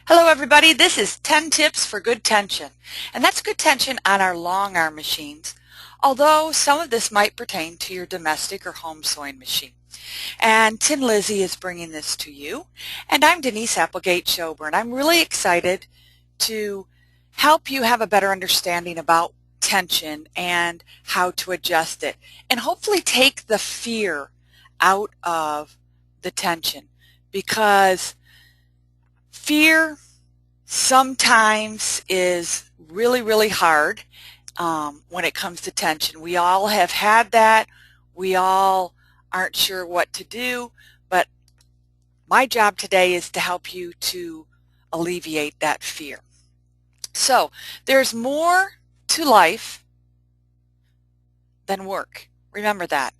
Hello everybody, this is 10 tips for good tension, and that's good tension on our long arm machines, although some of this might pertain to your domestic or home sewing machine. And Tin Lizzie is bringing this to you, and I'm Denise Applegate-Schober, and I'm really excited to help you have a better understanding about tension and how to adjust it, and hopefully take the fear out of the tension, because fear sometimes is really hard when it comes to tension. We all have had that. We all aren't sure what to do, but my job today is to help you to alleviate that fear. So there's more to life than work. Remember that.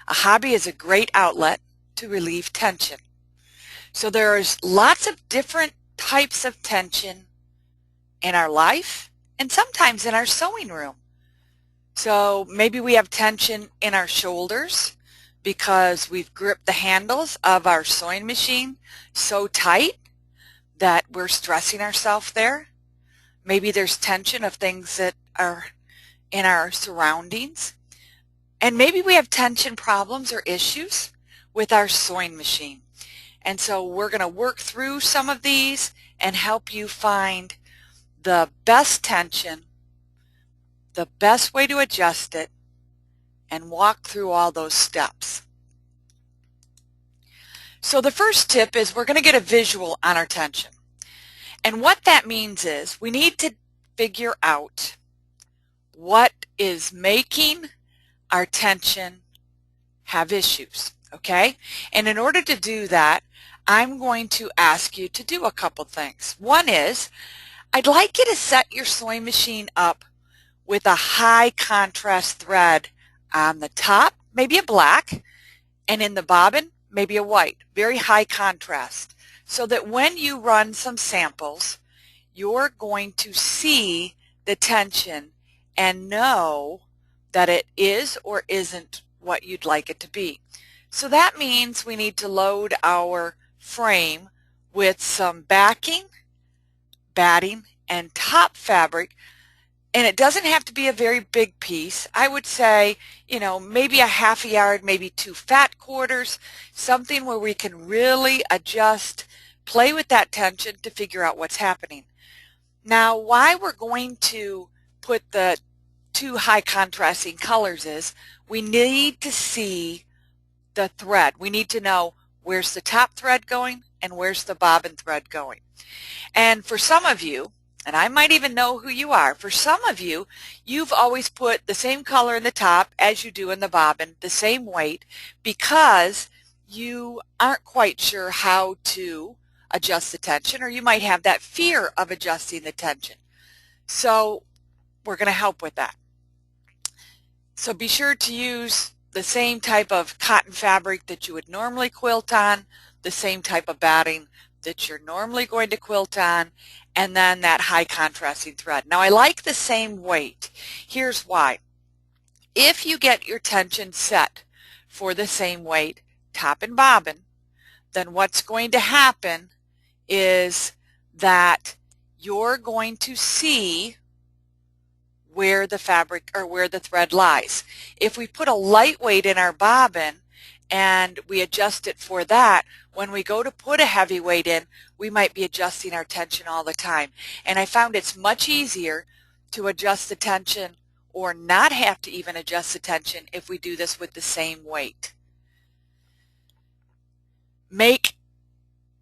A hobby is a great outlet to relieve tension. So there's lots of different types of tension in our life and sometimes in our sewing room. So maybe we have tension in our shoulders because we've gripped the handles of our sewing machine so tight that we're stressing ourselves there. Maybe there's tension of things that are in our surroundings. And maybe we have tension problems or issues with our sewing machine. And so we're going to work through some of these and help you find the best tension, the best way to adjust it, and walk through all those steps. So the first tip is we're going to get a visual on our tension. And what that means is we need to figure out what is making our tension have issues, okay? And in order to do that, I'm going to ask you to do a couple things. One is, I'd like you to set your sewing machine up with a high contrast thread on the top, maybe a black, and in the bobbin, maybe a white, very high contrast, so that when you run some samples, you're going to see the tension and know that it is or isn't what you'd like it to be. So that means we need to load our frame with some backing, batting, and top fabric, and it doesn't have to be a very big piece. I would say, maybe a half a yard, maybe 2 fat quarters, something where we can really adjust, play with that tension to figure out what's happening. Now, why we're going to put the 2 high contrasting colors is we need to see the thread. We need to know where's the top thread going and where's the bobbin thread going. And for some of you, and I might even know who you are, for some of you, you've always put the same color in the top as you do in the bobbin, the same weight, because you aren't quite sure how to adjust the tension, or you might have that fear of adjusting the tension. So we're going to help with that. So be sure to use the same type of cotton fabric that you would normally quilt on, the same type of batting that you're normally going to quilt on, and then that high contrasting thread. Now I like the same weight. Here's why. If you get your tension set for the same weight, top and bobbin, then what's going to happen is that you're going to see where the fabric or where the thread lies. If we put a lightweight in our bobbin and we adjust it for that, when we go to put a heavy weight in, we might be adjusting our tension all the time. And I found it's much easier to adjust the tension or not have to even adjust the tension if we do this with the same weight. Make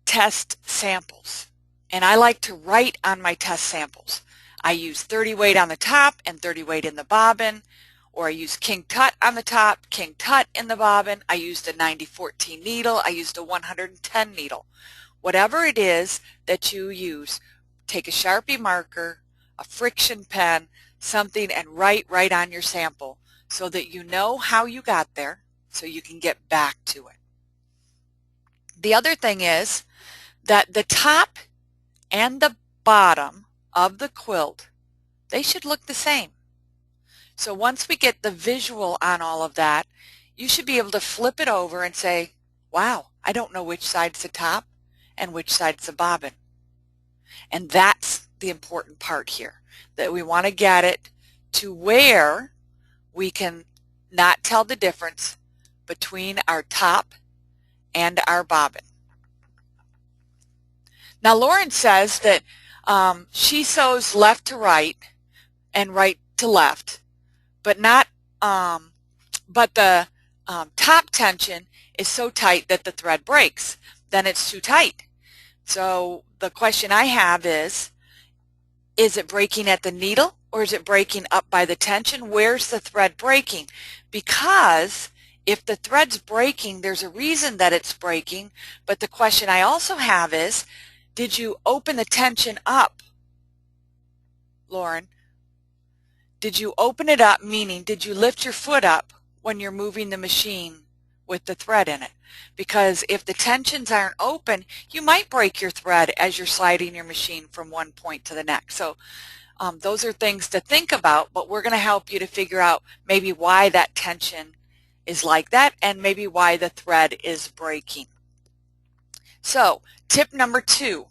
test samples. And I like to write on my test samples. I use 30 weight on the top and 30 weight in the bobbin, or I use King Tut on the top, King Tut in the bobbin. I used a 90-14 needle. I used a 110 needle. Whatever it is that you use, take a Sharpie marker, a friction pen, something, and write right on your sample so that you know how you got there so you can get back to it. The other thing is that the top and the bottom of the quilt, they should look the same. So once we get the visual on all of that, you should be able to flip it over and say, wow, I don't know which side's the top and which side's the bobbin. And that's the important part here, that we want to get it to where we can not tell the difference between our top and our bobbin. Now Lauren says that she sews left to right and right to left, but not but the top tension is so tight that the thread breaks. Then it's too tight. So the question I have is it breaking at the needle or is it breaking up by the tension? Where's the thread breaking? Because if the thread's breaking, there's a reason that it's breaking, but the question I also have is, did you open the tension up, Lauren? Did you open it up, meaning did you lift your foot up when you're moving the machine with the thread in it? Because if the tensions aren't open, you might break your thread as you're sliding your machine from one point to the next. So those are things to think about, but we're going to help you to figure out maybe why that tension is like that and maybe why the thread is breaking. So tip number 2,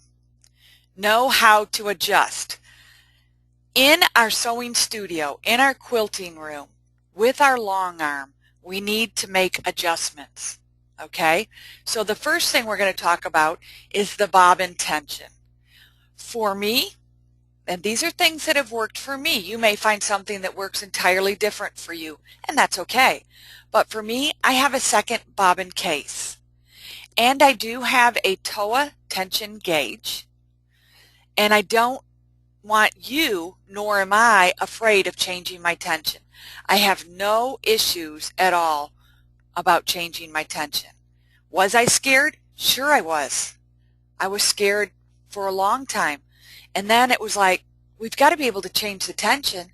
know how to adjust. In our sewing studio, in our quilting room, with our long arm, we need to make adjustments. Okay, so the first thing we're going to talk about is the bobbin tension. For me, and these are things that have worked for me, you may find something that works entirely different for you, and that's okay. But for me, I have a second bobbin case, and I do have a Towa tension gauge, and I don't want you, nor am I, afraid of changing my tension. I have no issues at all about changing my tension. Was I scared? Sure I was. I was scared for a long time. And then it was like, we've got to be able to change the tension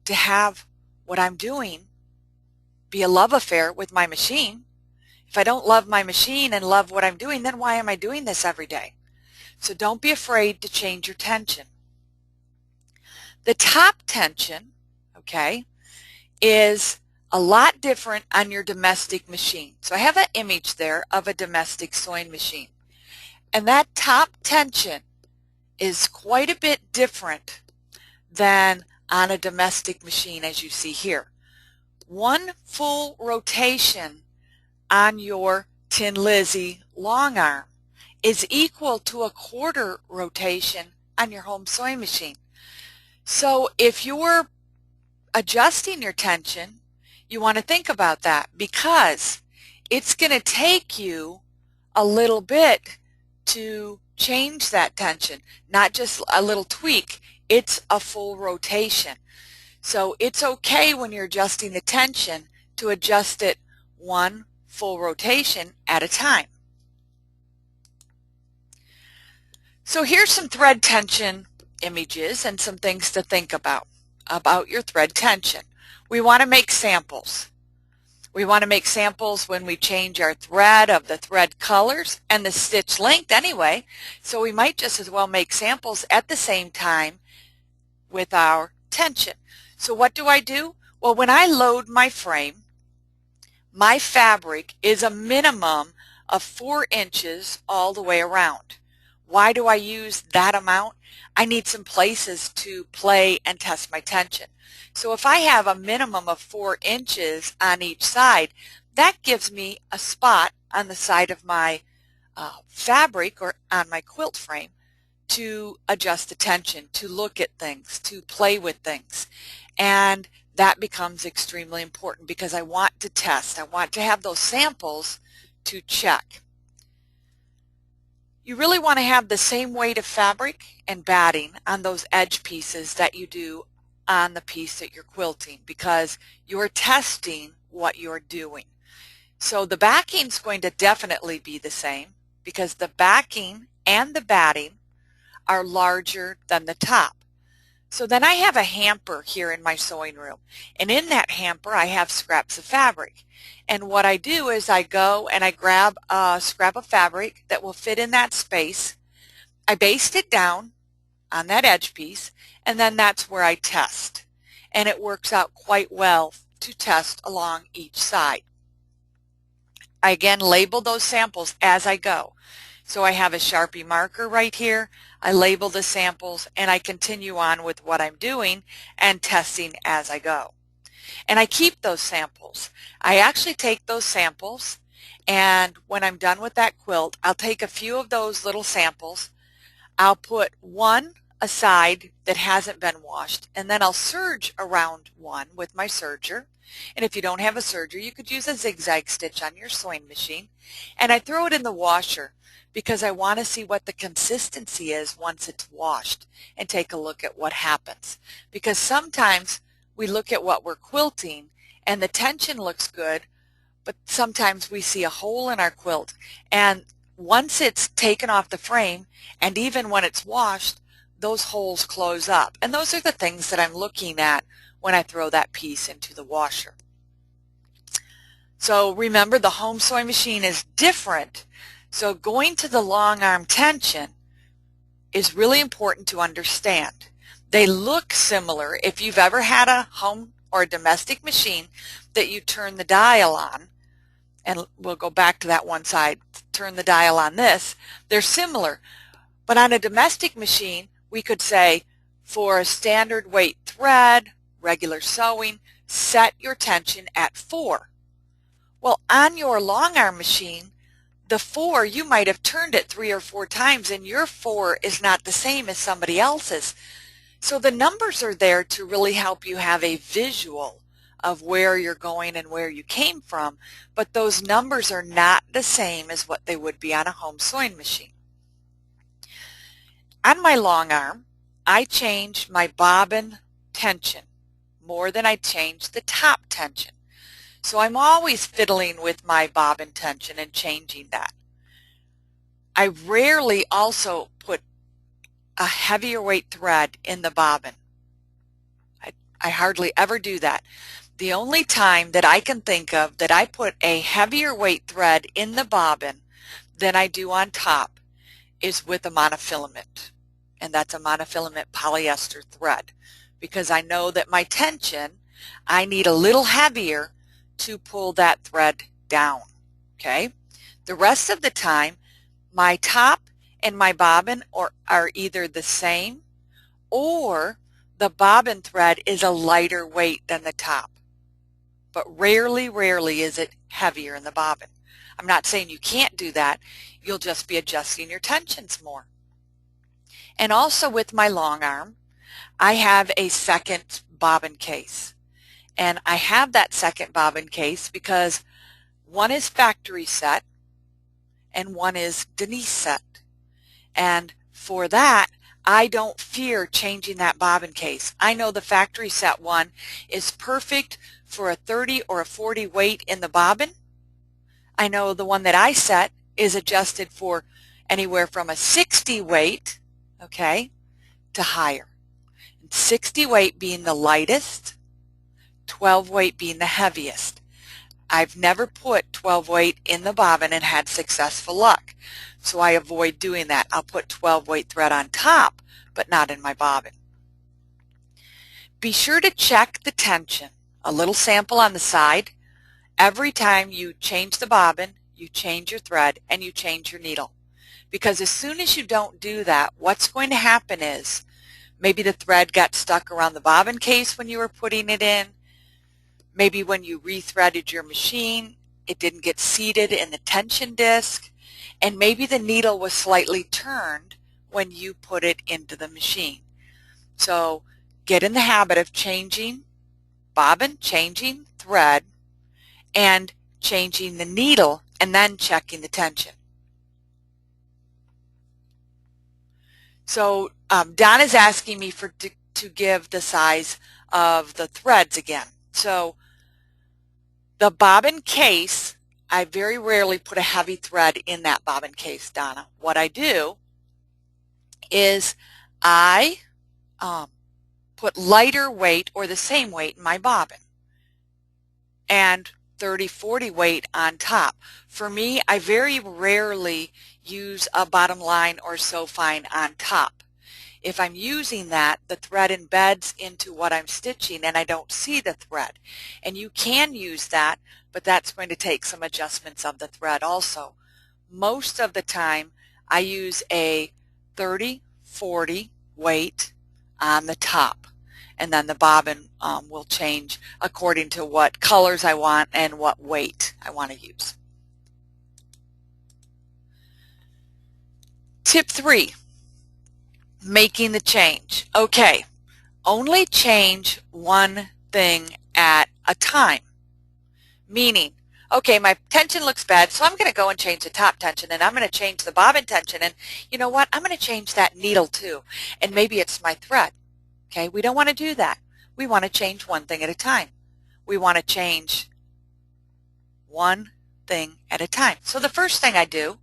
to have what I'm doing be a love affair with my machine. If I don't love my machine and love what I'm doing, then why am I doing this every day? So don't be afraid to change your tension. The top tension, okay, is a lot different on your domestic machine. So I have an image there of a domestic sewing machine. And that top tension is quite a bit different than on a domestic machine, as you see here. One full rotation on your Tin Lizzie long arm is equal to a quarter rotation on your home sewing machine. So if you're adjusting your tension, you want to think about that, because it's going to take you a little bit to change that tension, not just a little tweak, it's a full rotation. So it's okay when you're adjusting the tension to adjust it one full rotation at a time. So here's some thread tension images and some things to think about your thread tension. We want to make samples. We want to make samples when we change our thread of the thread colors and the stitch length anyway, so we might just as well make samples at the same time with our tension. So what do I do? Well, when I load my frame, my fabric is a minimum of 4 inches all the way around. Why do I use that amount? I need some places to play and test my tension. So if I have a minimum of 4 inches on each side, that gives me a spot on the side of my fabric or on my quilt frame to adjust the tension, to look at things, to play with things. And that becomes extremely important because I want to test. I want to have those samples to check. You really want to have the same weight of fabric and batting on those edge pieces that you do on the piece that you're quilting, because you're testing what you're doing. So the backing is going to definitely be the same because the backing and the batting are larger than the top. So then I have a hamper here in my sewing room, and in that hamper I have scraps of fabric. And what I do is I go and I grab a scrap of fabric that will fit in that space. I baste it down on that edge piece, and then that's where I test. And it works out quite well to test along each side. I again label those samples as I go. So I have a Sharpie marker right here. I label the samples and I continue on with what I'm doing and testing as I go. And I keep those samples. I actually take those samples, and when I'm done with that quilt, I'll take a few of those little samples. I'll put one aside that hasn't been washed, and then I'll serge around one with my serger. And if you don't have a serger, you could use a zigzag stitch on your sewing machine. And I throw it in the washer because I want to see what the consistency is once it's washed and take a look at what happens. Because sometimes we look at what we're quilting and the tension looks good, but sometimes we see a hole in our quilt, and once it's taken off the frame and even when it's washed, those holes close up. And those are the things that I'm looking at when I throw that piece into the washer. So remember, the home sewing machine is different. So going to the long arm tension is really important to understand. They look similar. If you've ever had a home or a domestic machine that you turn the dial on, and we'll go back to that one side, turn the dial on this, they're similar. But on a domestic machine, we could say, for a standard weight thread, regular sewing, set your tension at 4. Well, on your long arm machine, the 4, you might have turned it 3 or 4 times, and your 4 is not the same as somebody else's. So the numbers are there to really help you have a visual of where you're going and where you came from, but those numbers are not the same as what they would be on a home sewing machine. On my long arm, I change my bobbin tension more than I change the top tension. So I'm always fiddling with my bobbin tension and changing that. I rarely also put a heavier weight thread in the bobbin. I hardly ever do that. The only time that I can think of that I put a heavier weight thread in the bobbin than I do on top is with a monofilament, and that's a monofilament polyester thread, because I know that my tension, I need a little heavier to pull that thread down. Okay? The rest of the time, my top and my bobbin are either the same, or the bobbin thread is a lighter weight than the top. But rarely is it heavier in the bobbin. I'm not saying you can't do that. You'll just be adjusting your tensions more. And also with my long arm, I have a second bobbin case. And I have that second bobbin case because one is factory set and one is Denise set. And for that, I don't fear changing that bobbin case. I know the factory set one is perfect for a 30 or a 40 weight in the bobbin. I know the one that I set is adjusted for anywhere from a 60 weight, okay, to higher. 60 weight being the lightest, 12 weight being the heaviest. I've never put 12 weight in the bobbin and had successful luck, so I avoid doing that. I'll put 12 weight thread on top, but not in my bobbin. Be sure to check the tension, a little sample on the side. Every time you change the bobbin, you change your thread, and you change your needle. Because as soon as you don't do that, what's going to happen is maybe the thread got stuck around the bobbin case when you were putting it in. Maybe when you rethreaded your machine, it didn't get seated in the tension disc, and maybe the needle was slightly turned when you put it into the machine. So get in the habit of changing bobbin, changing thread, and changing the needle, and then checking the tension. So Don is asking me to give the size of the threads again. So the bobbin case, I very rarely put a heavy thread in that bobbin case, Donna. What I do is I put lighter weight or the same weight in my bobbin and 30-40 weight on top. For me, I very rarely use a bottom line or sew fine on top. If I'm using that, the thread embeds into what I'm stitching and I don't see the thread. And you can use that, but that's going to take some adjustments of the thread also. Most of the time, I use a 30-40 weight on the top, and then the bobbin will change according to what colors I want and what weight I want to use. Tip 3, making the change. Okay, only change one thing at a time. Meaning, okay, my tension looks bad, so I'm going to go and change the top tension, and I'm going to change the bobbin tension, and you know what? I'm going to change that needle too, and maybe it's my thread. Okay, we don't want to do that. We want to change one thing at a time. We want to change one thing at a time. So the first thing I do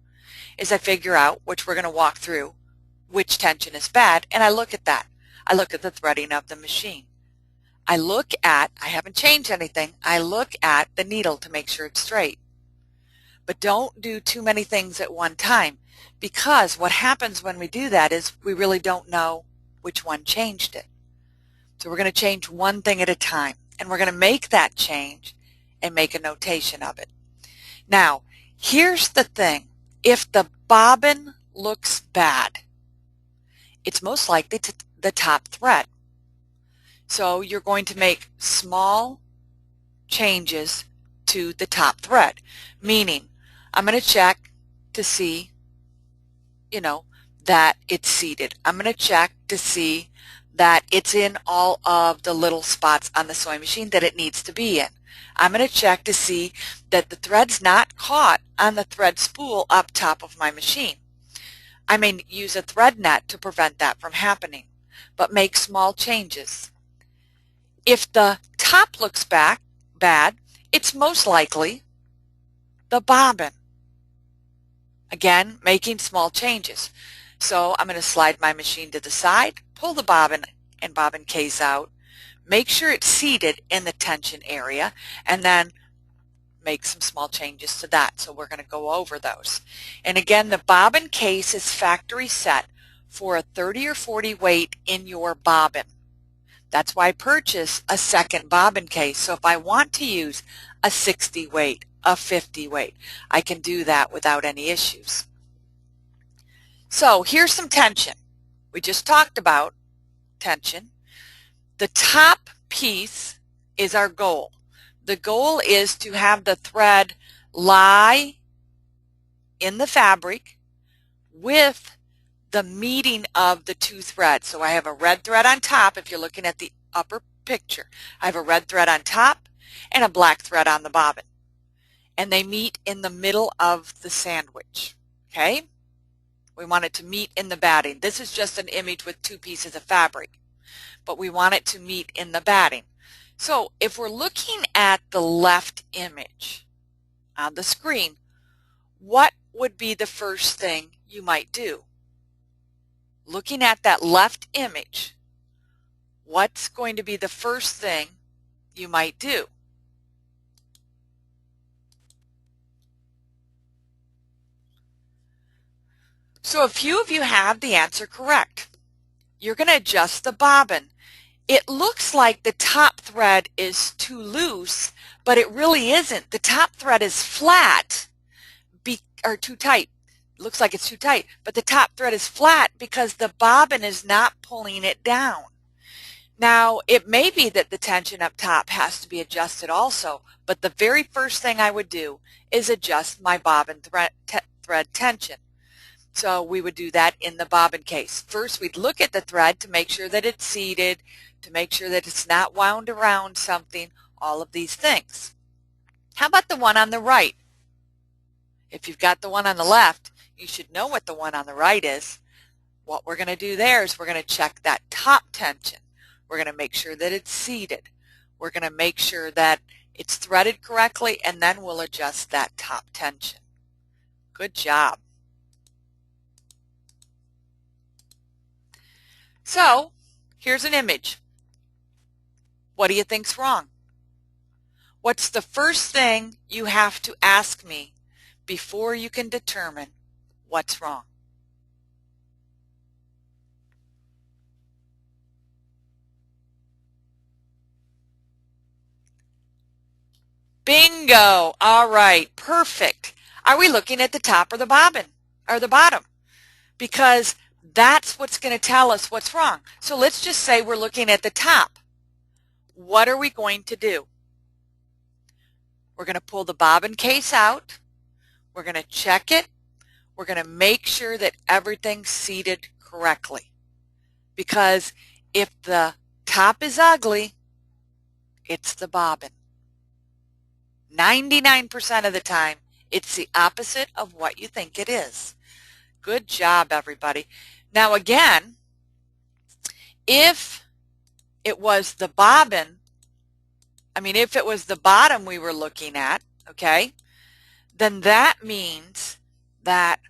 is I figure out, which we're going to walk through, which tension is bad, and I look at that. I look at the threading of the machine. I haven't changed anything, I look at the needle to make sure it's straight. But don't do too many things at one time, because what happens when we do that is we really don't know which one changed it. So we're going to change one thing at a time, and we're going to make that change and make a notation of it. Now, here's the thing. If the bobbin looks bad, it's most likely the top thread. So you're going to make small changes to the top thread, meaning I'm going to check to see, that it's seated. I'm going to check to see that it's in all of the little spots on the sewing machine that it needs to be in. I'm going to check to see that the thread's not caught on the thread spool up top of my machine. I may use a thread net to prevent that from happening, but make small changes. If the top looks bad, it's most likely the bobbin. Again, making small changes. So I'm going to slide my machine to the side, pull the bobbin and bobbin case out, make sure it's seated in the tension area, and then make some small changes to that. So we're going to go over those. And again, the bobbin case is factory set for a 30 or 40 weight in your bobbin. That's why I purchase a second bobbin case. So if I want to use a 60 weight, a 50 weight, I can do that without any issues. So here's some tension. We just talked about tension. The top piece is our goal. The goal is to have the thread lie in the fabric with the meeting of the two threads. So I have a red thread on top, if you're looking at the upper picture. I have a red thread on top and a black thread on the bobbin. And they meet in the middle of the sandwich. Okay? We want it to meet in the batting. This is just an image with two pieces of fabric, but we want it to meet in the batting. So if we're looking at the left image on the screen, what would be the first thing you might do? Looking at that left image, what's going to be the first thing you might do? So a few of you have the answer correct. You're going to adjust the bobbin. It looks like the top thread is too loose, but it really isn't. The top thread is flat or too tight. Looks like it's too tight, but the top thread is flat because the bobbin is not pulling it down. Now, it may be that the tension up top has to be adjusted also, but the very first thing I would do is adjust my bobbin thread tension. So we would do that in the bobbin case. First, we'd look at the thread to make sure that it's seated, to make sure that it's not wound around something, all of these things. How about the one on the right? If you've got the one on the left, you should know what the one on the right is. What we're going to do there is we're going to check that top tension. We're going to make sure that it's seated. We're going to make sure that it's threaded correctly, and then we'll adjust that top tension. Good job. So here's an image. What do you think's wrong? What's the first thing you have to ask me before you can determine what's wrong? Bingo! All right, perfect. Are we looking at the top or the bobbin or the bottom? because that's what's going to tell us what's wrong. So let's just say we're looking at the top. What are we going to do? We're going to pull the bobbin case out. We're going to check it. We're going to make sure that everything's seated correctly. Because if the top is ugly, it's the bobbin. 99% of the time, it's the opposite of what you think it is. Good job, everybody. Now again, if it was the bobbin, if it was the bottom we were looking at, okay, then that means that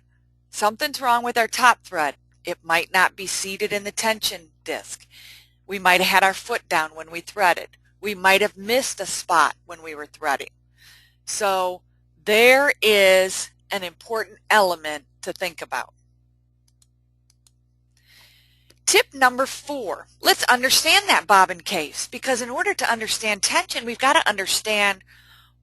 something's wrong with our top thread. It might not be seated in the tension disc. We might have had our foot down when we threaded. We might have missed a spot when we were threading. So there is an important element to think about. Tip number 4, let's understand that bobbin case, because in order to understand tension, we've got to understand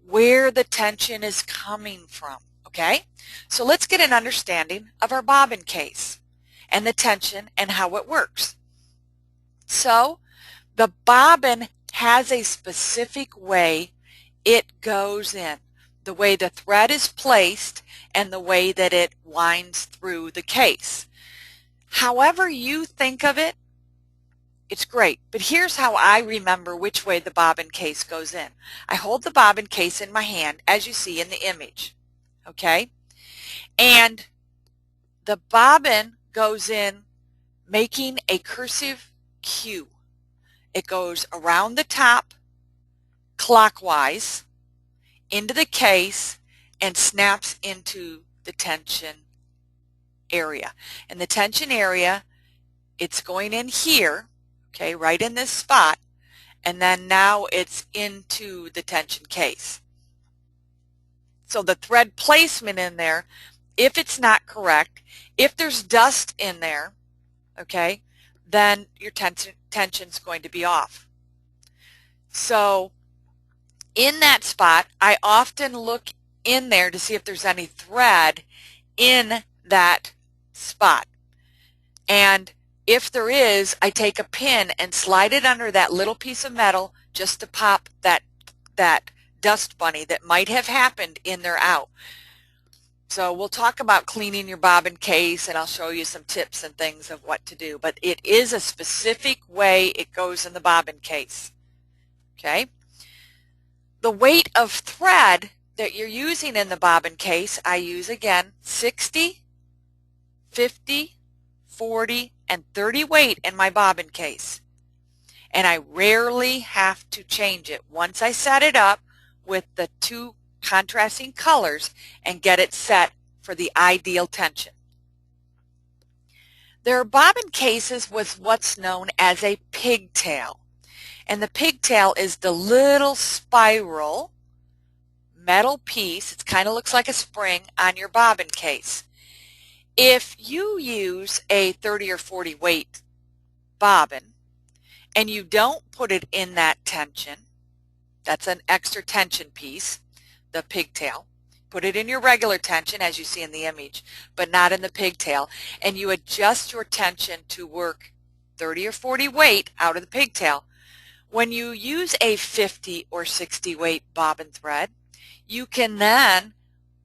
where the tension is coming from, okay? So let's get an understanding of our bobbin case and the tension and how it works. So the bobbin has a specific way it goes in, the way the thread is placed and the way that it winds through the case. However you think of it, it's great. But here's how I remember which way the bobbin case goes in. I hold the bobbin case in my hand, as you see in the image, okay? And the bobbin goes in making a cursive Q. It goes around the top clockwise into the case and snaps into the tension area. And the tension area, it's going in here, okay, right in this spot, and then now it's into the tension case. So the thread placement in there, if it's not correct, if there's dust in there, okay, then your tension's going to be off. So in that spot, I often look in there to see if there's any thread in that spot. And if there is, I take a pin and slide it under that little piece of metal just to pop that dust bunny that might have happened in there out. So we'll talk about cleaning your bobbin case, and I'll show you some tips and things of what to do. But it is a specific way it goes in the bobbin case. Okay? The weight of thread that you're using in the bobbin case, I use again 60, 50, 40, and 30 weight in my bobbin case. And I rarely have to change it once I set it up with the 2 contrasting colors and get it set for the ideal tension. There are bobbin cases with what's known as a pigtail. And the pigtail is the little spiral metal piece. It kind of looks like a spring on your bobbin case. If you use a 30 or 40 weight bobbin and you don't put it in that tension, that's an extra tension piece, the pigtail. Put it in your regular tension as you see in the image, but not in the pigtail, and you adjust your tension to work 30 or 40 weight out of the pigtail. When you use a 50 or 60 weight bobbin thread, you can then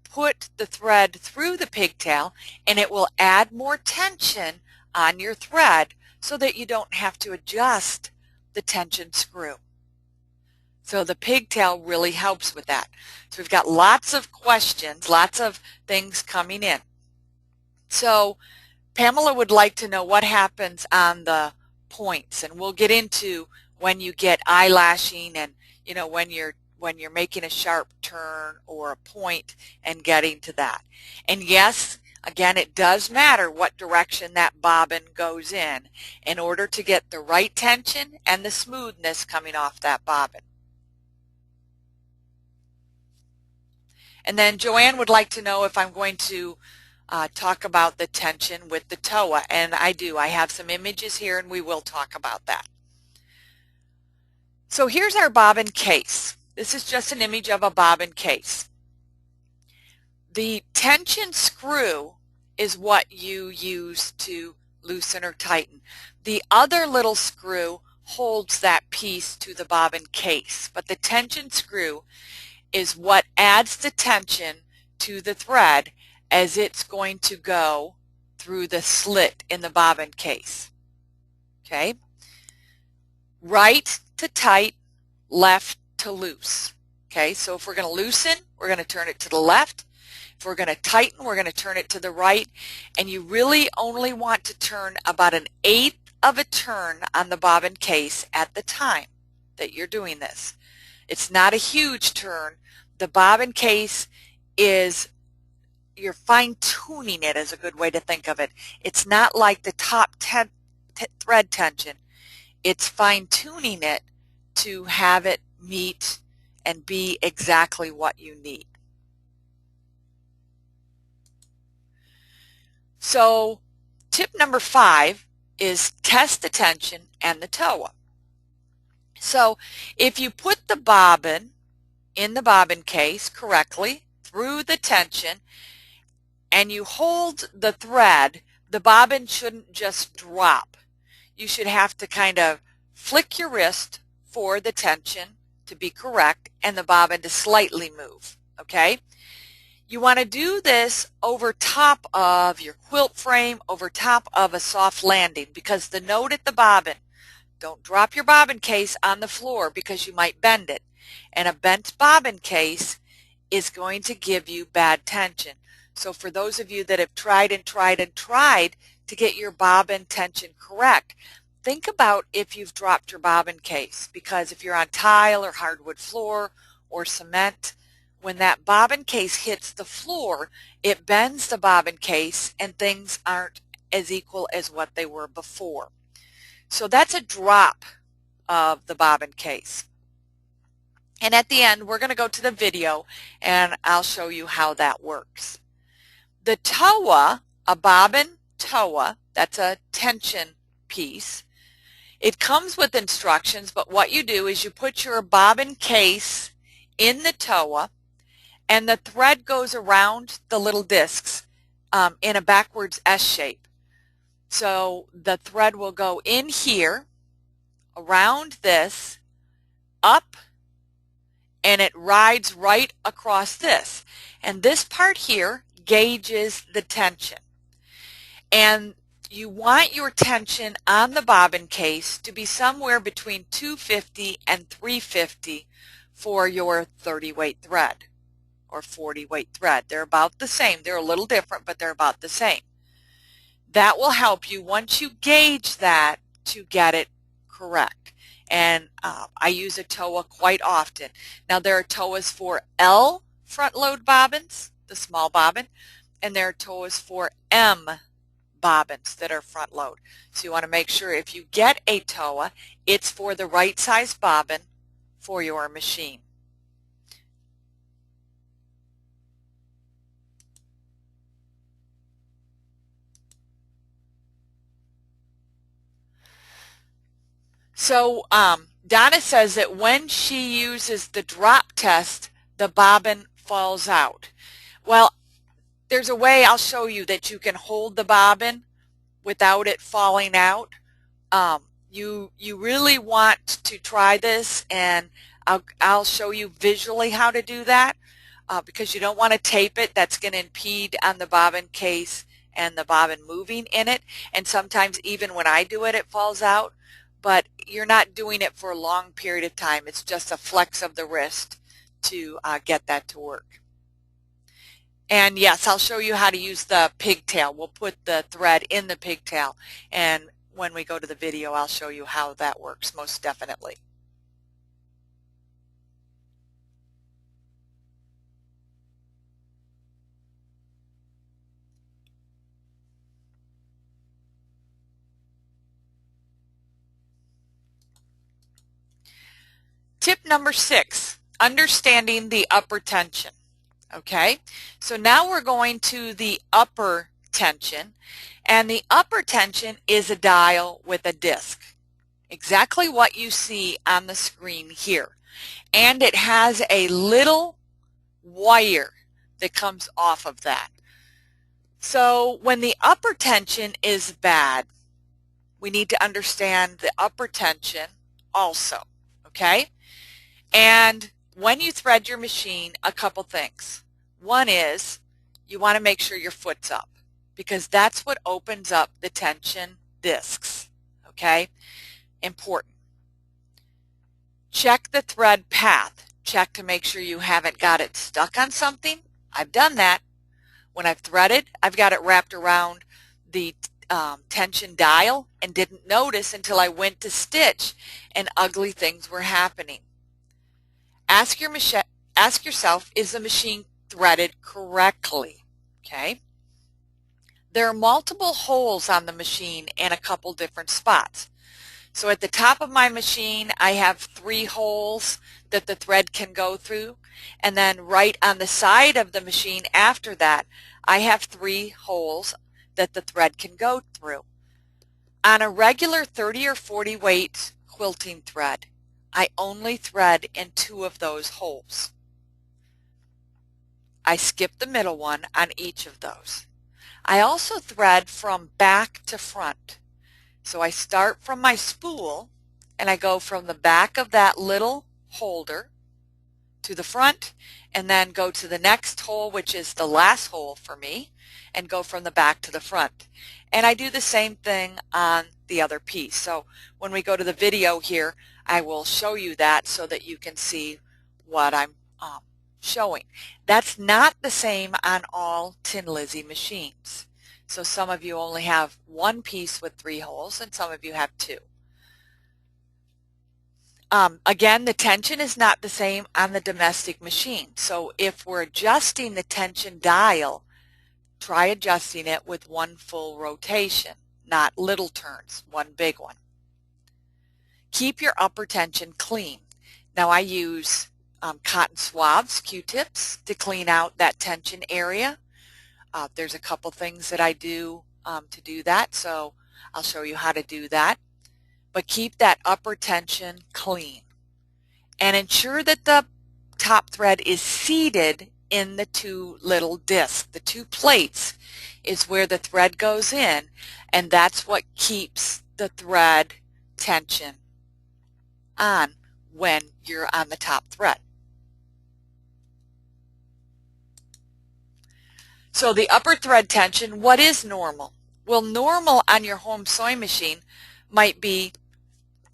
put the thread through the pigtail and it will add more tension on your thread so that you don't have to adjust the tension screw. So the pigtail really helps with that. So we've got lots of questions, lots of things coming in. So Pamela would like to know what happens on the points, and we'll get into when you get eyelashing and when you're making a sharp turn or a point and getting to that. And yes, again, it does matter what direction that bobbin goes in order to get the right tension and the smoothness coming off that bobbin. And then Joanne would like to know if I'm going to talk about the tension with the Towa, and I do. I have some images here and we will talk about that. So here's our bobbin case. This is just an image of a bobbin case. The tension screw is what you use to loosen or tighten. The other little screw holds that piece to the bobbin case, but the tension screw is what adds the tension to the thread as it's going to go through the slit in the bobbin case. Okay? Right to tight, left to loose. Okay, so if we're going to loosen, we're going to turn it to the left. If we're going to tighten, we're going to turn it to the right. And you really only want to turn about 1/8 of a turn on the bobbin case at the time that you're doing this. It's not a huge turn. The bobbin case is, you're fine-tuning it, is a good way to think of it. It's not like the top thread tension. It's fine-tuning it to have it meet and be exactly what you need. So tip number 5 is test the tension and the Towa. So if you put the bobbin in the bobbin case correctly through the tension and you hold the thread, the bobbin shouldn't just drop. You should have to kind of flick your wrist for the tension to be correct and the bobbin to slightly move, okay? You want to do this over top of your quilt frame, over top of a soft landing, because the note at the bobbin, don't drop your bobbin case on the floor because you might bend it. And a bent bobbin case is going to give you bad tension. So for those of you that have tried and tried and tried to get your bobbin tension correct, think about if you've dropped your bobbin case, because if you're on tile or hardwood floor or cement, when that bobbin case hits the floor, it bends the bobbin case and things aren't as equal as what they were before. So that's a drop of the bobbin case. And at the end, we're going to go to the video and I'll show you how that works. The Towa, a bobbin Towa, that's a tension piece. It comes with instructions, but what you do is you put your bobbin case in the Towa and the thread goes around the little discs in a backwards S shape. So the thread will go in here, around this, up, and it rides right across this. And this part here gauges the tension. And you want your tension on the bobbin case to be somewhere between 250 and 350 for your 30 weight thread or 40 weight thread. They're about the same. They're a little different, but they're about the same. That will help you once you gauge that to get it correct. And I use a Towa quite often. Now there are Towas for L front load bobbins, the small bobbin, and there are Towas for M bobbins that are front load. So you want to make sure if you get a Towa, it's for the right size bobbin for your machine. So Donna says that when she uses the drop test, the bobbin falls out. Well, there's a way I'll show you that you can hold the bobbin without it falling out. You really want to try this, and I'll show you visually how to do that because you don't want to tape it. That's going to impede on the bobbin case and the bobbin moving in it. And sometimes even when I do it, it falls out. But you're not doing it for a long period of time. It's just a flex of the wrist to get that to work. And yes, I'll show you how to use the pigtail. We'll put the thread in the pigtail, and when we go to the video, I'll show you how that works most definitely. Tip number 6, understanding the upper tension. Okay, so now we're going to the upper tension, and the upper tension is a dial with a disc, exactly what you see on the screen here, and it has a little wire that comes off of that. So when the upper tension is bad, we need to understand the upper tension also, okay? And when you thread your machine, a couple things. One is you want to make sure your foot's up because that's what opens up the tension discs, okay? Important. Check the thread path. Check to make sure you haven't got it stuck on something. I've done that. When I've threaded, I've got it wrapped around the tension dial and didn't notice until I went to stitch and ugly things were happening. Ask yourself, is the machine threaded correctly? Okay. There are multiple holes on the machine in a couple different spots. So at the top of my machine, I have 3 holes that the thread can go through. And then right on the side of the machine after that, I have 3 holes that the thread can go through. On a regular 30 or 40 weight quilting thread, I only thread in 2 of those holes. I skip the middle one on each of those. I also thread from back to front. So I start from my spool and I go from the back of that little holder to the front and then go to the next hole, which is the last hole for me, and go from the back to the front. And I do the same thing on the other piece. So when we go to the video here, I will show you that so that you can see what I'm showing. That's not the same on all Tin Lizzie machines. So some of you only have 1 piece with 3 holes and some of you have 2. Again, the tension is not the same on the domestic machine. So if we're adjusting the tension dial, try adjusting it with 1 full rotation, not little turns, 1 big one. Keep your upper tension clean. Now I use cotton swabs, Q-tips, to clean out that tension area. There's a couple things that I do to do that, so I'll show you how to do that. But keep that upper tension clean. And ensure that the top thread is seated in the 2 little discs. The 2 plates is where the thread goes in, and that's what keeps the thread tension on when you're on the top thread. So the upper thread tension, what is normal? Well, normal on your home sewing machine might be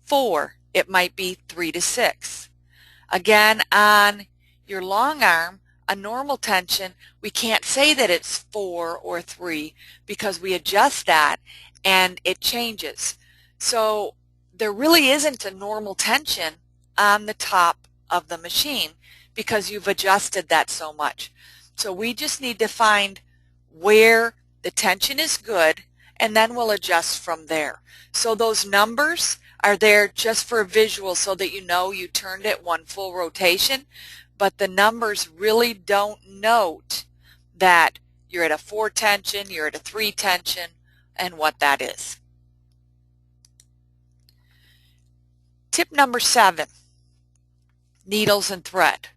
4. It might be 3 to 6. Again, on your long arm, a normal tension, we can't say that it's 4 or 3 because we adjust that and it changes. So there really isn't a normal tension on the top of the machine because you've adjusted that so much. So we just need to find where the tension is good and then we'll adjust from there. So those numbers are there just for a visual so that you know you turned it 1 full rotation, but the numbers really don't note that you're at a 4 tension, you're at a 3 tension, and what that is. Tip number 7, needles and thread.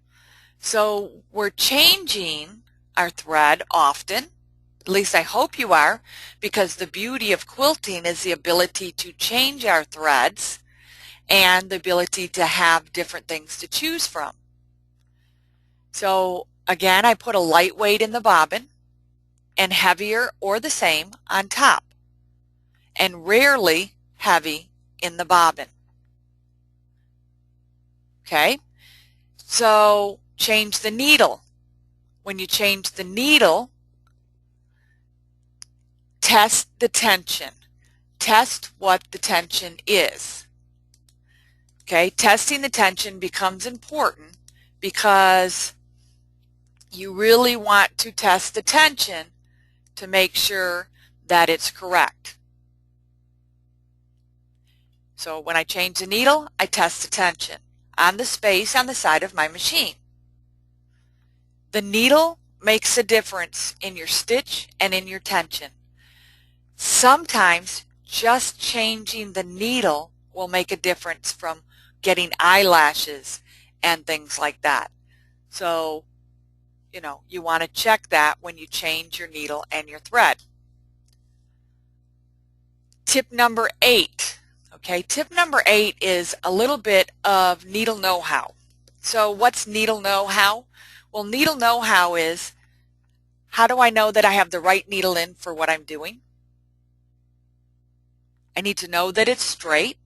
So we're changing our thread often, at least I hope you are, because the beauty of quilting is the ability to change our threads and the ability to have different things to choose from. So again, I put a lightweight in the bobbin and heavier or the same on top, and rarely heavy in the bobbin. Okay, so change the needle. When you change the needle, test the tension. Test what the tension is. Okay, testing the tension becomes important because you really want to test the tension to make sure that it's correct. So when I change the needle, I test the tension on the space on the side of my machine. The needle makes a difference in your stitch and in your tension. Sometimes just changing the needle will make a difference from getting eyelashes and things like that. So you want to check that when you change your needle and your thread. Tip number 8. Okay, tip number 8 is a little bit of needle know-how. So what's needle know-how? Well, needle know-how is, how do I know that I have the right needle in for what I'm doing? I need to know that it's straight.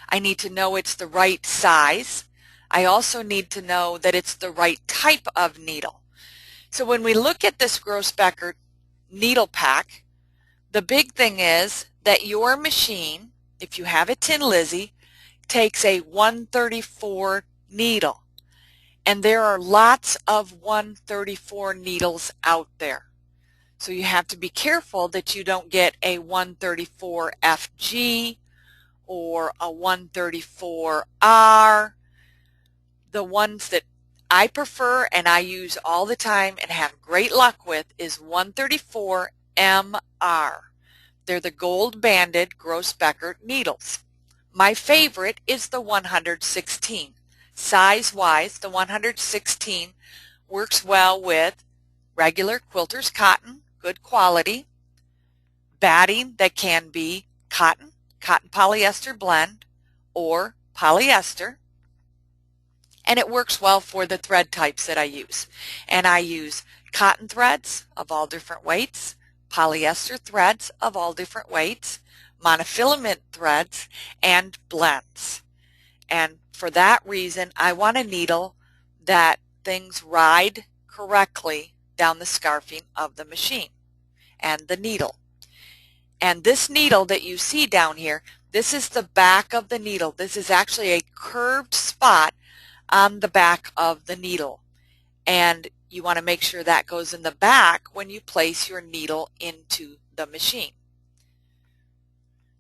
I need to know it's the right size. I also need to know that it's the right type of needle. So when we look at this Grossbecker needle pack, the big thing is that your machine, if you have a Tin Lizzie, takes a 134 needle. And there are lots of 134 needles out there. So you have to be careful that you don't get a 134 FG or a 134R. The ones that I prefer and I use all the time and have great luck with is 134 MR. They're the gold banded Grossbecker needles. My favorite is the 116. Size-wise, the 116 works well with regular quilter's cotton, good quality, batting that can be cotton polyester blend, or polyester, and it works well for the thread types that I use. And I use cotton threads of all different weights, polyester threads of all different weights, monofilament threads, and blends. And for that reason, I want a needle that things ride correctly down the scarfing of the machine and the needle. And this needle that you see down here, this is the back of the needle. This is actually a curved spot on the back of the needle. And you want to make sure that goes in the back when you place your needle into the machine.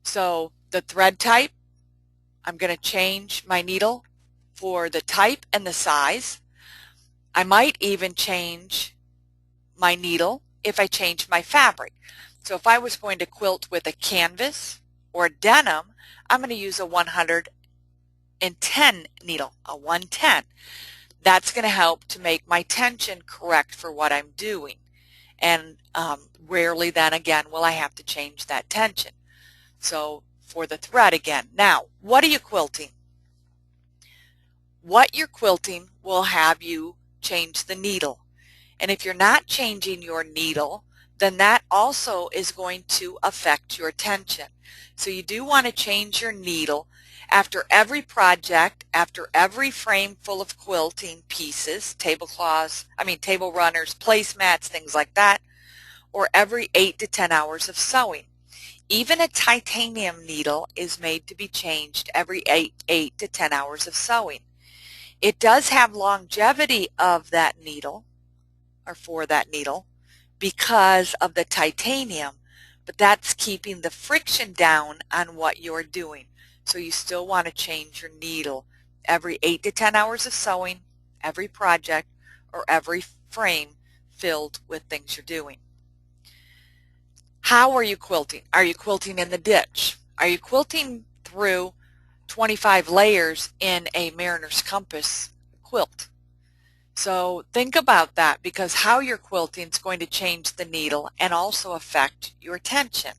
So the thread type, I'm going to change my needle for the type and the size. I might even change my needle if I change my fabric. So if I was going to quilt with a canvas or denim, I'm going to use a 110 needle, a 110. That's going to help to make my tension correct for what I'm doing. And rarely then again will I have to change that tension. So for the thread again. Now, what are you quilting? What you're quilting will have you change the needle. And if you're not changing your needle, then that also is going to affect your tension. So you do want to change your needle after every project, after every frame full of quilting pieces, table runners, placemats, things like that, or every 8 to 10 hours of sewing. Even a titanium needle is made to be changed every 8 to 10 hours of sewing. It does have longevity of that needle, or for that needle, because of the titanium, but that's keeping the friction down on what you're doing. So you still want to change your needle every 8 to 10 hours of sewing, every project, or every frame filled with things you're doing. How are you quilting? Are you quilting in the ditch? Are you quilting through 25 layers in a Mariner's Compass quilt? So think about that, because how you're quilting is going to change the needle and also affect your tension.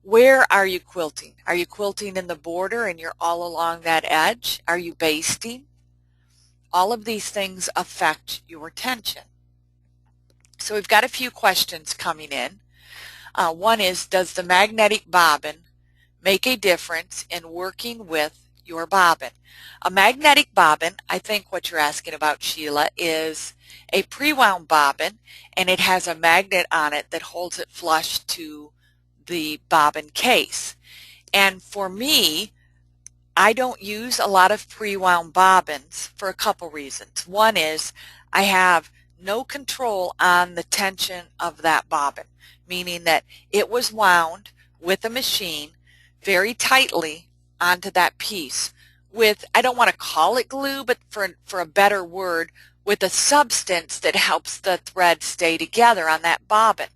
Where are you quilting? Are you quilting in the border and you're all along that edge? Are you basting? All of these things affect your tension. So we've got a few questions coming in. One is, does the magnetic bobbin make a difference in working with your bobbin? A magnetic bobbin, I think what you're asking about, Sheila, is a pre-wound bobbin, and it has a magnet on it that holds it flush to the bobbin case. And for me, I don't use a lot of pre-wound bobbins for a couple reasons. One is I have no control on the tension of that bobbin, meaning that it was wound with a machine very tightly onto that piece with, I don't want to call it glue, but for a better word, with a substance that helps the thread stay together on that bobbin.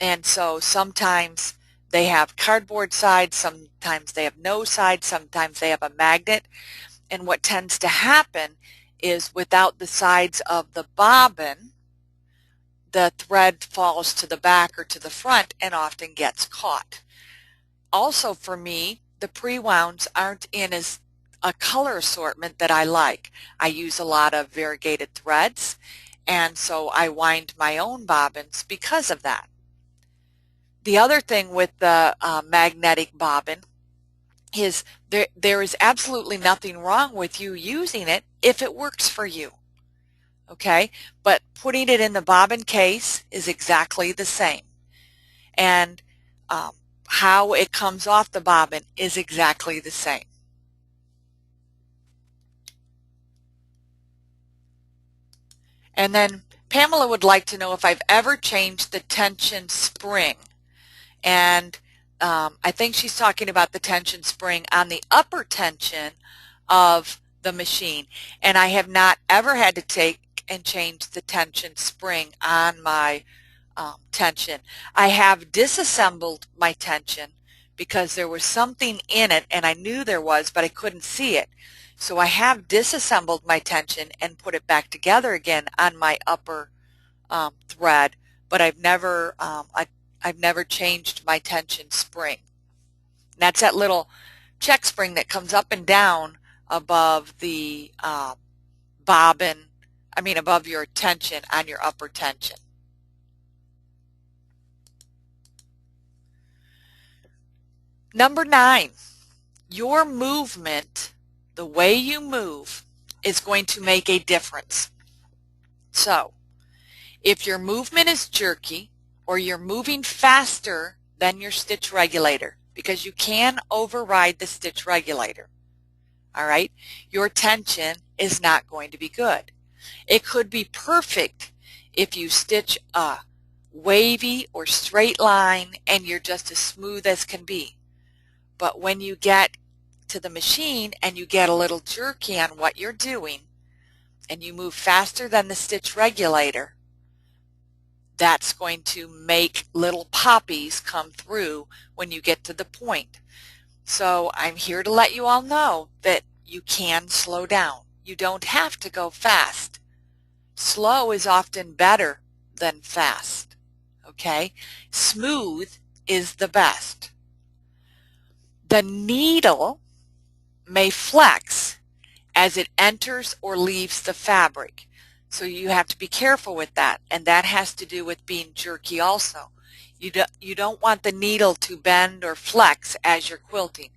And so sometimes they have cardboard sides, sometimes they have no sides, sometimes they have a magnet. And what tends to happen is without the sides of the bobbin, the thread falls to the back or to the front and often gets caught. Also for me, the pre-wounds aren't in as a color assortment that I like. I use a lot of variegated threads, and so I wind my own bobbins because of that. The other thing with the magnetic bobbin is there is absolutely nothing wrong with you using it if it works for you. Okay, but putting it in the bobbin case is exactly the same, and how it comes off the bobbin is exactly the same. And then Pamela would like to know if I've ever changed the tension spring, and I think she's talking about the tension spring on the upper tension of the machine, and I have not ever had to take and change the tension spring on my tension. I have disassembled my tension because there was something in it and I knew there was, but I couldn't see it. So I have disassembled my tension and put it back together again on my upper thread, but I've never changed my tension spring. And that's that little check spring that comes up and down above the bobbin, above your tension on your upper tension. Number 9, your movement, the way you move, is going to make a difference. So, if your movement is jerky or you're moving faster than your stitch regulator, because you can override the stitch regulator, all right, your tension is not going to be good. It could be perfect if you stitch a wavy or straight line and you're just as smooth as can be. But when you get to the machine and you get a little jerky on what you're doing and you move faster than the stitch regulator, that's going to make little poppies come through when you get to the point. So I'm here to let you all know that you can slow down. You don't have to go fast. Slow is often better than fast. Okay? Smooth is the best. The needle may flex as it enters or leaves the fabric. So you have to be careful with that, and that has to do with being jerky also. You don't want the needle to bend or flex as you're quilting.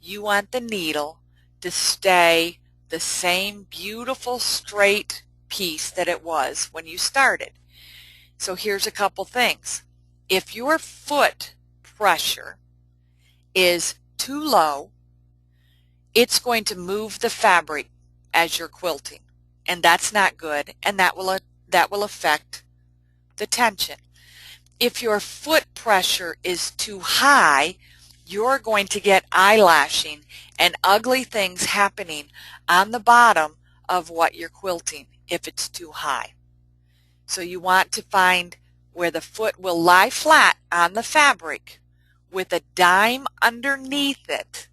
You want the needle to stay the same beautiful straight piece that it was when you started. So here's a couple things. If your foot pressure is too low, it's going to move the fabric as you're quilting, and that's not good, and that will affect the tension. If your foot pressure is too high, you're going to get eyelashing and ugly things happening on the bottom of what you're quilting if it's too high. So you want to find where the foot will lie flat on the fabric with a dime underneath it.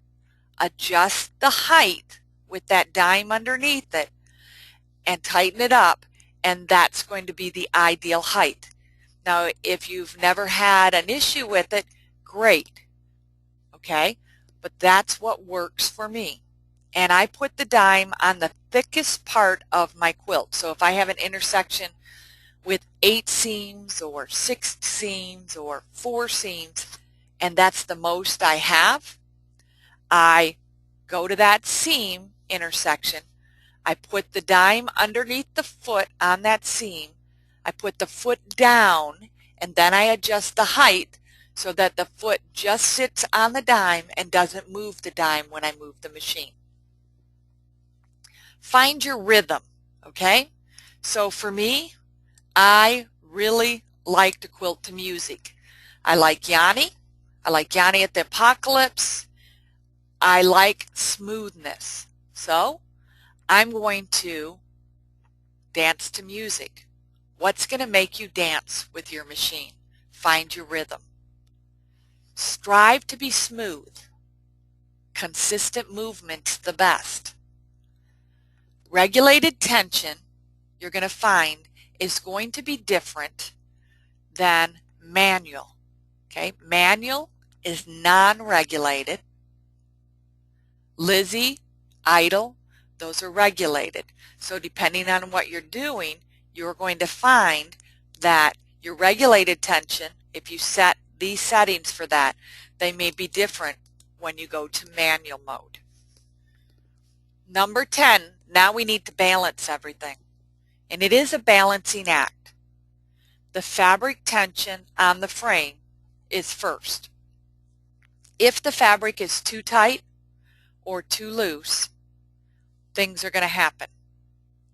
Adjust the height with that dime underneath it and tighten it up, and that's going to be the ideal height. Now, if you've never had an issue with it, great, okay? But that's what works for me. And I put the dime on the thickest part of my quilt. So if I have an intersection with 8 seams or 6 seams or 4 seams, and that's the most I have, I go to that seam intersection, I put the dime underneath the foot on that seam, I put the foot down, and then I adjust the height so that the foot just sits on the dime and doesn't move the dime when I move the machine. Find your rhythm, okay? So for me, I really like to quilt to music. I like Yanni. I like Yanni at the Apocalypse. I like smoothness. So I'm going to dance to music. What's going to make you dance with your machine? Find your rhythm. Strive to be smooth. Consistent movement's the best. regulated tension, you're going to find, is going to be different than manual. Okay, manual is non-regulated. Lizzie, idle, those are regulated. So depending on what you're doing, you're going to find that your regulated tension, if you set these settings for that, they may be different when you go to manual mode. Number 10, now we need to balance everything. And it is a balancing act. The fabric tension on the frame is first. If the fabric is too tight or too loose, things are going to happen.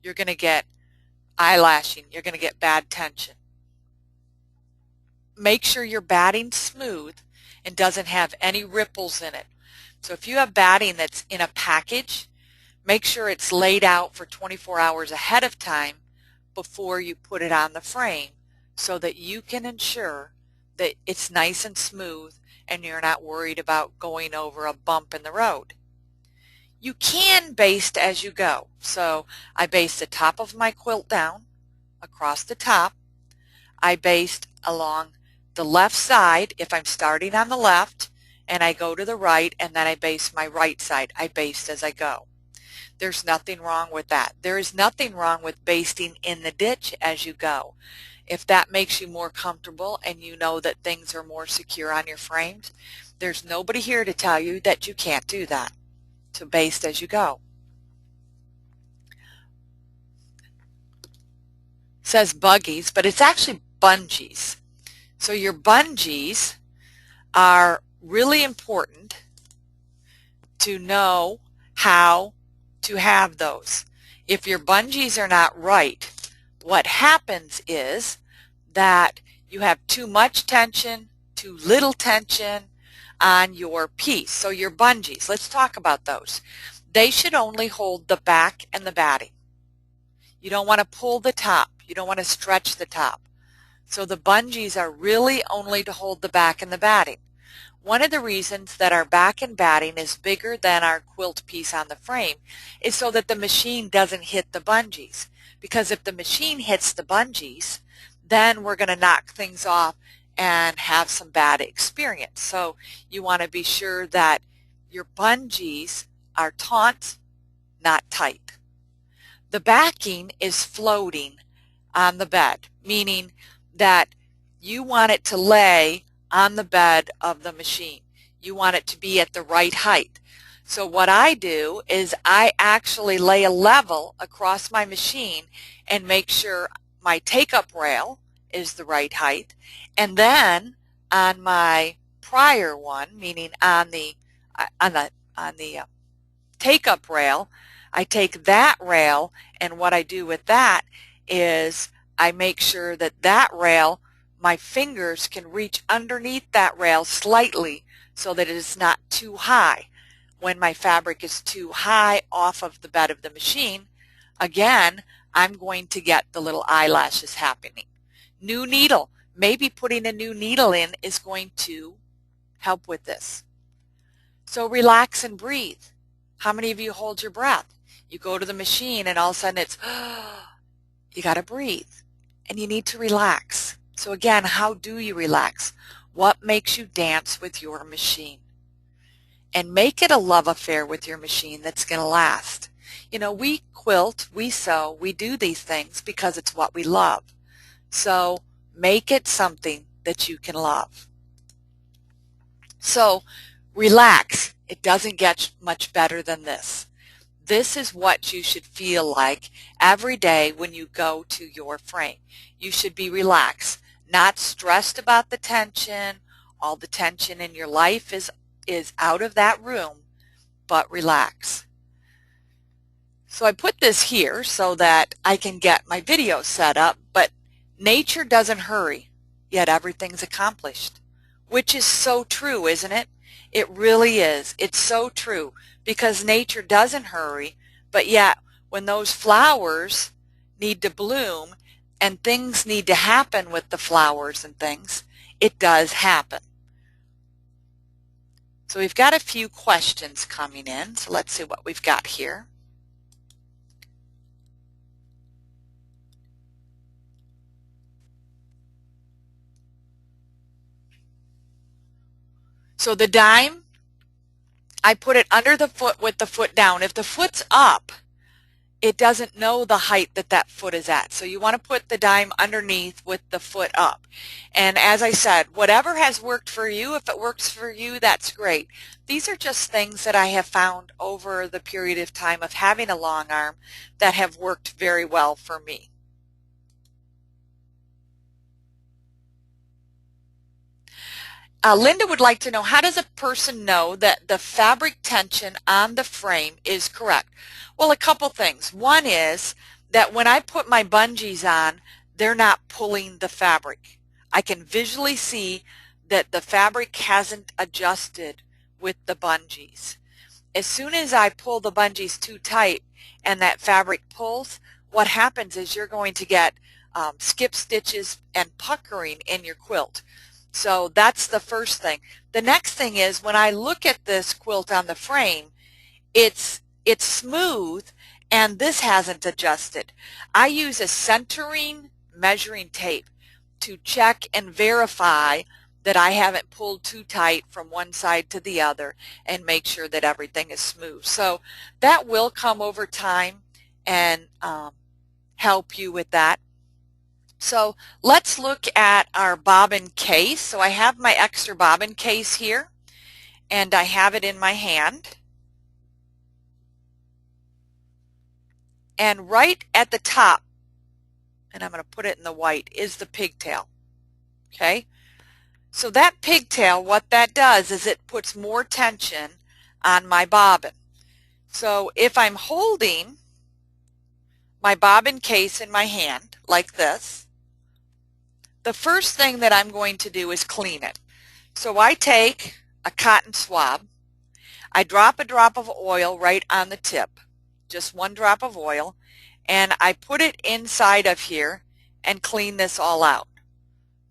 You're going to get eyelashing. You're going to get bad tension. Make sure your batting smooth and doesn't have any ripples in it. So if you have batting that's in a package, make sure it's laid out for 24 hours ahead of time before you put it on the frame so that you can ensure that it's nice and smooth and you're not worried about going over a bump in the road. You can baste as you go. So I baste the top of my quilt down across the top. I baste along the left side if I'm starting on the left, and I go to the right, and then I baste my right side. I baste as I go. There's nothing wrong with that. There is nothing wrong with basting in the ditch as you go. If that makes you more comfortable and you know that things are more secure on your frames, there's nobody here to tell you that you can't do that. So baste as you go. It says buggies, but it's actually bungees. So your bungees are really important to know how to have those. If your bungees are not right, what happens is that you have too much tension, too little tension on your piece. So your bungees, let's talk about those. They should only hold the back and the batting. You don't want to pull the top. You don't want to stretch the top. So the bungees are really only to hold the back and the batting. One of the reasons that our back and batting is bigger than our quilt piece on the frame is so that the machine doesn't hit the bungees. Because if the machine hits the bungees, then we're going to knock things off and have some bad experience. So you want to be sure that your bungees are taut, not tight. The backing is floating on the bed, meaning that you want it to lay on the bed of the machine. You want it to be at the right height. So what I do is I actually lay a level across my machine and make sure my take-up rail is the right height. And then on my prior one, meaning on the take-up rail, I take that rail, and what I do with that is I make sure that that rail, my fingers can reach underneath that rail slightly so that it is not too high. When my fabric is too high off of the bed of the machine, again, I'm going to get the little eyelashes happening. New needle. Maybe putting a new needle in is going to help with this. So relax and breathe. How many of you hold your breath? You go to the machine and all of a sudden it's, you got to breathe and you need to relax. So again, how do you relax? What makes you dance with your machine? And make it a love affair with your machine that's going to last. You know, we quilt, we sew, we do these things because it's what we love. So make it something that you can love. So relax. It doesn't get much better than this. This is what you should feel like every day when you go to your frame. You should be relaxed, not stressed about the tension. All the tension in your life is out of that room, but relax. So I put this here so that I can get my video set up, but nature doesn't hurry, yet everything's accomplished, which is so true, isn't it? It really is. It's so true because nature doesn't hurry, but yet when those flowers need to bloom and things need to happen with the flowers and things, it does happen. So we've got a few questions coming in, so let's see what we've got here. So the dime, I put it under the foot with the foot down. If the foot's up, it doesn't know the height that that foot is at. So you want to put the dime underneath with the foot up. And as I said, whatever has worked for you, if it works for you, that's great. These are just things that I have found over the period of time of having a long arm that have worked very well for me. Linda would like to know, how does a person know that the fabric tension on the frame is correct? Well, a couple things. One is that when I put my bungees on, they're not pulling the fabric. I can visually see that the fabric hasn't adjusted with the bungees. As soon as I pull the bungees too tight and that fabric pulls, what happens is you're going to get skip stitches and puckering in your quilt. So that's the first thing. The next thing is, when I look at this quilt on the frame, it's smooth and this hasn't adjusted. I use a centering measuring tape to check and verify that I haven't pulled too tight from one side to the other and make sure that everything is smooth. So that will come over time and help you with that. So let's look at our bobbin case. So I have my extra bobbin case here and I have it in my hand. And right at the top, and I'm going to put it in the white, is the pigtail. Okay? So that pigtail, what that does is it puts more tension on my bobbin. So if I'm holding my bobbin case in my hand like this, the first thing that I'm going to do is clean it. So I take a cotton swab, I drop a drop of oil right on the tip, just one drop of oil, and I put it inside of here and clean this all out.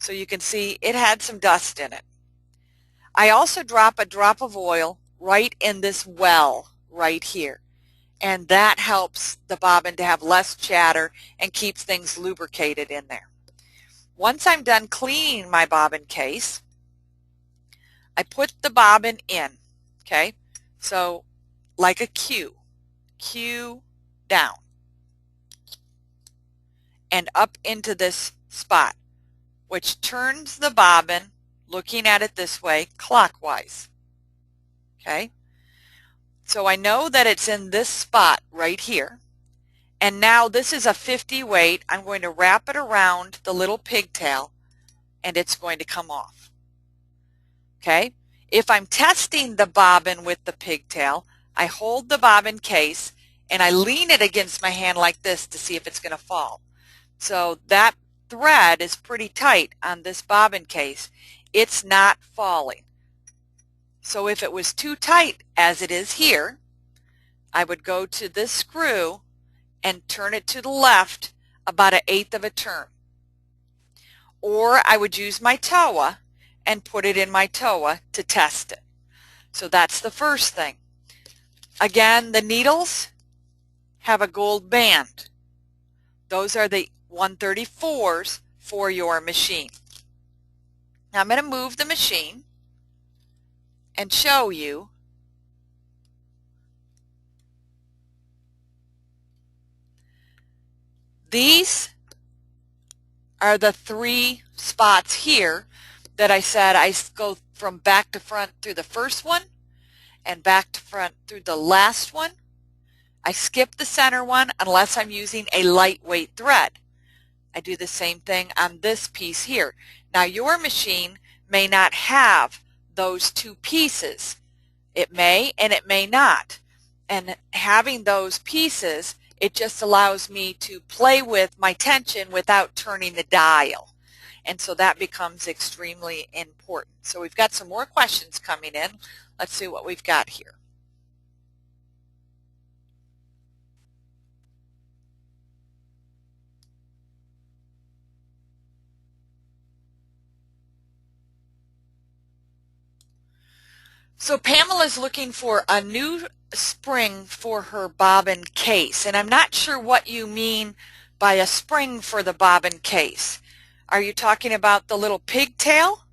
So you can see it had some dust in it. I also drop a drop of oil right in this well right here, and that helps the bobbin to have less chatter and keeps things lubricated in there. Once I'm done cleaning my bobbin case, I put the bobbin in, okay? So like a Q down and up into this spot, which turns the bobbin, looking at it this way, clockwise, okay? So I know that it's in this spot right here. And now this is a 50 weight. I'm going to wrap it around the little pigtail and it's going to come off. Okay? If I'm testing the bobbin with the pigtail, I hold the bobbin case and I lean it against my hand like this to see if it's going to fall. So that thread is pretty tight on this bobbin case. It's not falling. So if it was too tight, as it is here, I would go to this screw and turn it to the left about 1/8 of a turn. Or I would use my Towa and put it in my Towa to test it. So that's the first thing. Again, the needles have a gold band. Those are the 134s for your machine. Now I'm going to move the machine and show you these are the 3 spots here that I said I go from back to front through the first one and back to front through the last one. I skip the center one unless I'm using a lightweight thread. I do the same thing on this piece here. Now your machine may not have those 2 pieces. It may and it may not. And having those pieces, it just allows me to play with my tension without turning the dial. And so that becomes extremely important. So we've got some more questions coming in. Let's see what we've got here. So Pamela's looking for a new spring for her bobbin case, and I'm not sure what you mean by a spring for the bobbin case. Are you talking about the little pigtail?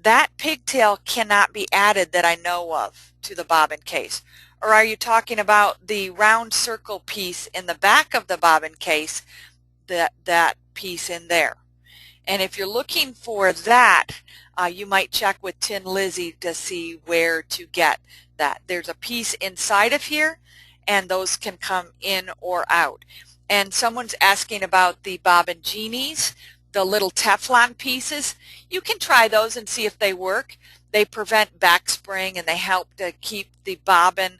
that pigtail cannot be added that I know of to the bobbin case? Or are you talking about the round circle piece in the back of the bobbin case, that piece in there? And if you're looking for that, you might check with Tin Lizzie to see where to get that. There's a piece inside of here, and those can come in or out. And someone's asking about the bobbin genies, the little Teflon pieces. You can try those and see if they work. They prevent backspring, and they help to keep the bobbin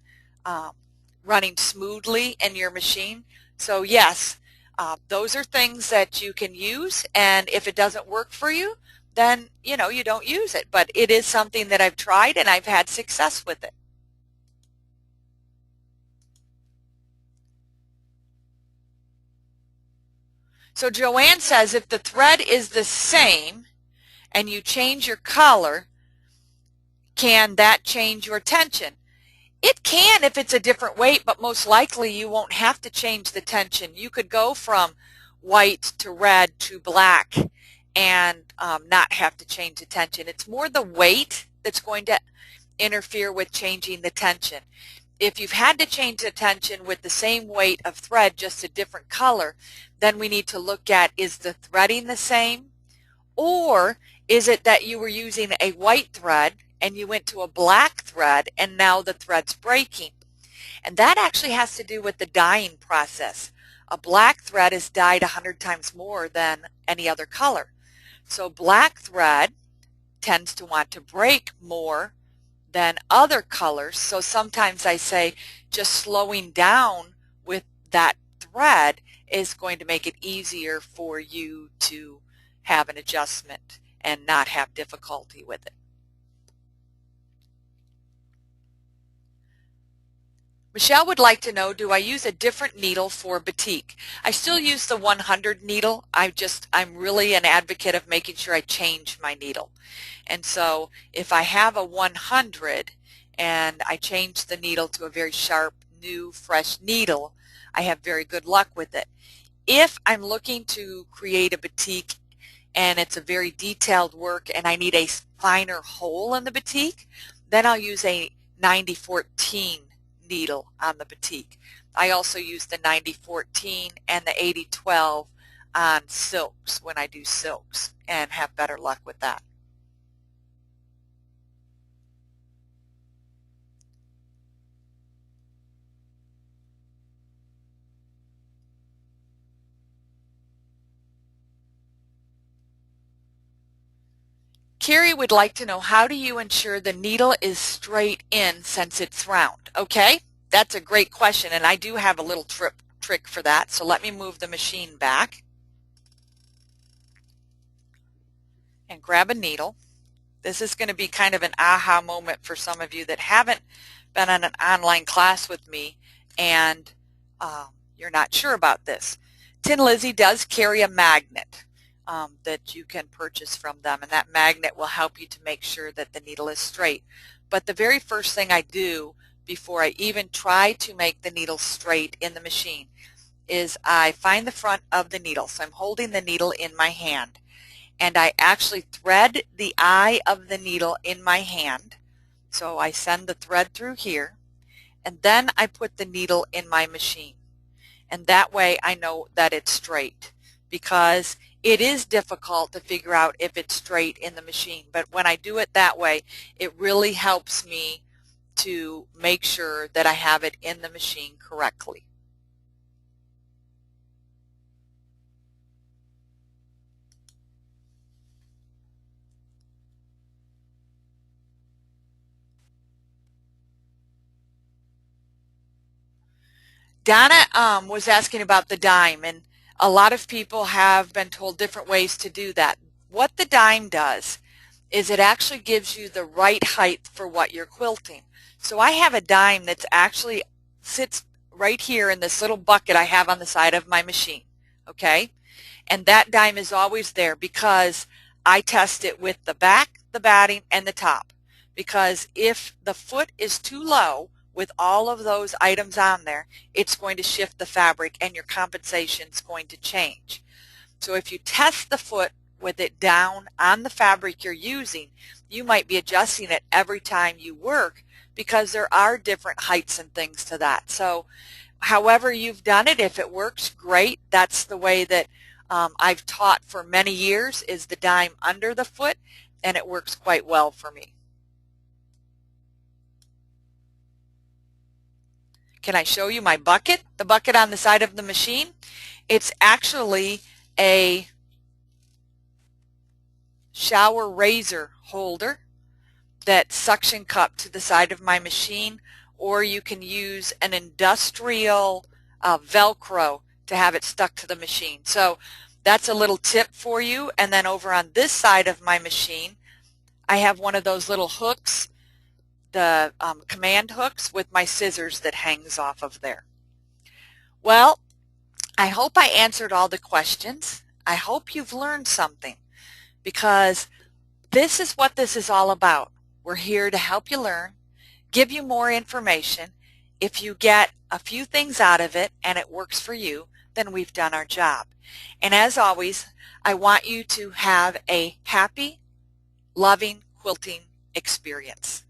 running smoothly in your machine. So yes, those are things that you can use, and if it doesn't work for you, then you don't use it. But it is something that I've tried, and I've had success with it. So Joanne says if the thread is the same and you change your color, can that change your tension? It can if it's a different weight, but most likely you won't have to change the tension. You could go from white to red to black and not have to change the tension. It's more the weight that's going to interfere with changing the tension. If you've had to change the tension with the same weight of thread, just a different color, then we need to look at, is the threading the same? Or is it that you were using a white thread and you went to a black thread and now the thread's breaking? And that actually has to do with the dyeing process. A black thread is dyed 100 times more than any other color. So black thread tends to want to break more than other colors. So sometimes I say just slowing down with that thread is going to make it easier for you to have an adjustment and not have difficulty with it. Michelle would like to know, do I use a different needle for batik? I still use the 100 needle. I'm really an advocate of making sure I change my needle. And so if I have a 100 and I change the needle to a very sharp, new, fresh needle, I have very good luck with it. If I'm looking to create a batik and it's a very detailed work and I need a finer hole in the batik, then I'll use a 9014 needle on the batik. I also use the 9014 and the 8012 on silks when I do silks and have better luck with that. Carrie would like to know, how do you ensure the needle is straight in since it's round? Okay, that's a great question, and I do have a little trick for that. So let me move the machine back and grab a needle. This is going to be kind of an aha moment for some of you that haven't been on an online class with me and you're not sure about this. Tin Lizzie does carry a magnet that you can purchase from them, and that magnet will help you to make sure that the needle is straight. But the very first thing I do before I even try to make the needle straight in the machine is I find the front of the needle. So I'm holding the needle in my hand, and I actually thread the eye of the needle in my hand. So I send the thread through here, and then I put the needle in my machine. And that way I know that it's straight, because it is difficult to figure out if it's straight in the machine. But when I do it that way, it really helps me to make sure that I have it in the machine correctly. Donna was asking about the dime, and a lot of people have been told different ways to do that. What the dime does is it actually gives you the right height for what you're quilting. So I have a dime that's actually sits right here in this little bucket I have on the side of my machine, okay? And that dime is always there because I test it with the back, the batting, and the top. Because if the foot is too low with all of those items on there, it's going to shift the fabric and your compensation is going to change. So if you test the foot with it down on the fabric you're using, you might be adjusting it every time you work because there are different heights and things to that. So however you've done it, if it works, great. That's the way that I've taught for many years, is the dime under the foot, and it works quite well for me. Can I show you my bucket? The bucket on the side of the machine? It's actually a shower razor holder that suction cup to the side of my machine, or you can use an industrial Velcro to have it stuck to the machine. So that's a little tip for you. And then over on this side of my machine, I have one of those little hooks, the command hooks with my scissors that hangs off of there. Well, I hope I answered all the questions. I hope you've learned something, because this is what this is all about. We're here to help you learn, give you more information. If you get a few things out of it and it works for you, then we've done our job. And as always, I want you to have a happy, loving quilting experience.